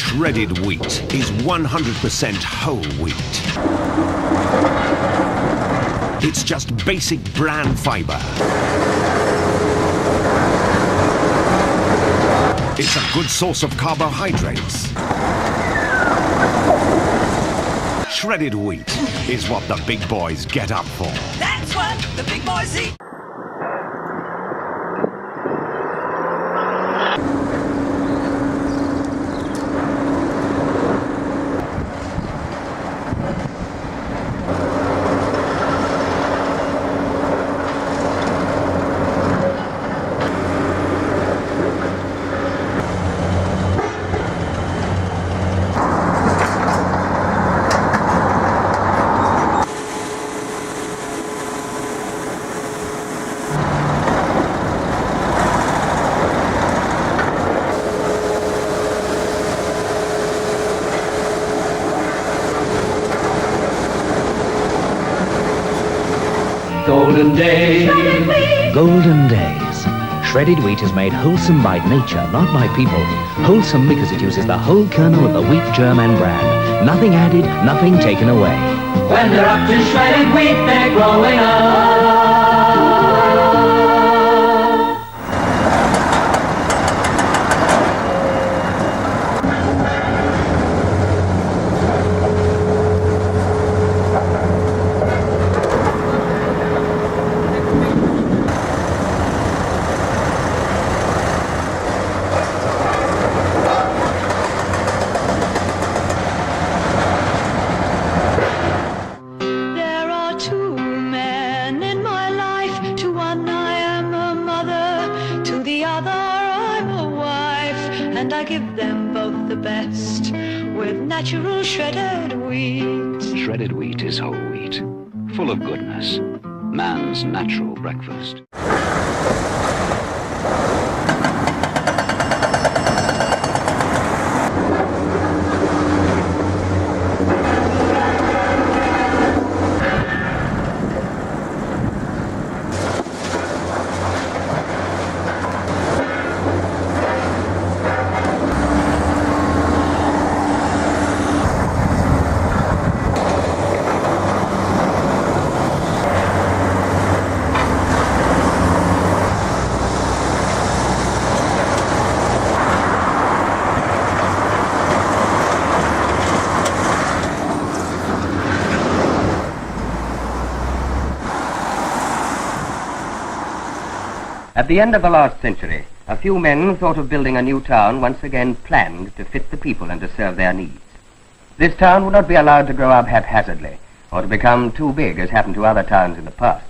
Shredded wheat is 100% whole wheat. It's just basic bran fibre. It's a good source of carbohydrates. Shredded wheat is what the big boys get up for. That's what the big boys eat. Golden days. Golden days. Shredded wheat is made wholesome by nature, not by people. Wholesome because it uses the whole kernel of the wheat germ and bran. Nothing added, nothing taken away. When they're up to shredded wheat, they're growing up. And I give them both the best with natural shredded wheat. Shredded wheat is whole wheat, full of goodness. Man's natural breakfast. At the end of the last century, a few men thought of building a new town once again planned to fit the people and to serve their needs. This town would not be allowed to grow up haphazardly or to become too big as happened to other towns in the past.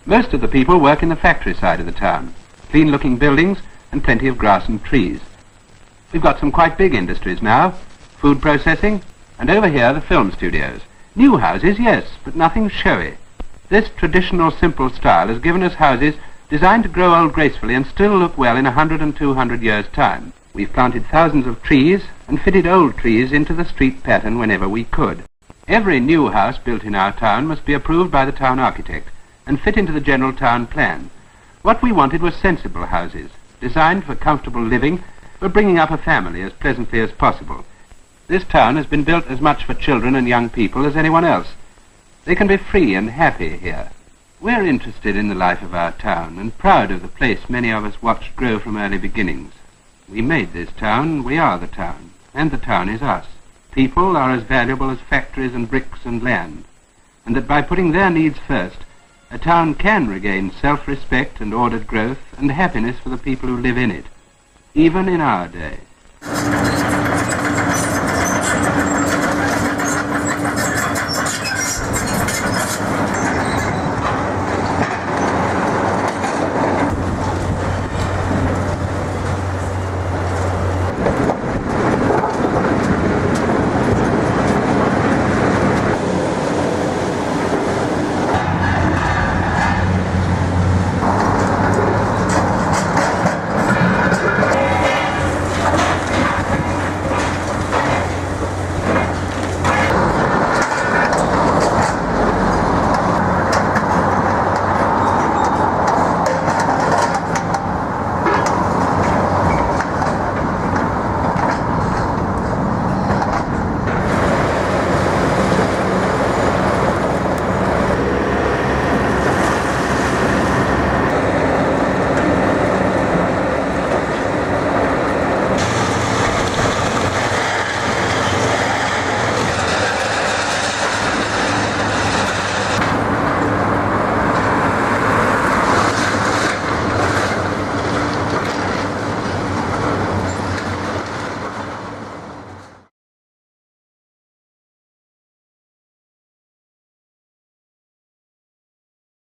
Most of the people work in the factory side of the town. Clean-looking buildings and plenty of grass and trees. We've got some quite big industries now. Food processing, and over here the film studios. New houses, yes, but nothing showy. This traditional simple style has given us houses designed to grow old gracefully and still look well in 100 and 200 years' time. We've planted thousands of trees and fitted old trees into the street pattern whenever we could. Every new house built in our town must be approved by the town architect and fit into the general town plan. What we wanted was sensible houses, designed for comfortable living, but bringing up a family as pleasantly as possible. This town has been built as much for children and young people as anyone else. They can be free and happy here. We're interested in the life of our town and proud of the place many of us watched grow from early beginnings. We made this town, we are the town, and the town is us. People are as valuable as factories and bricks and land, and that by putting their needs first, a town can regain self-respect and ordered growth and happiness for the people who live in it, even in our day.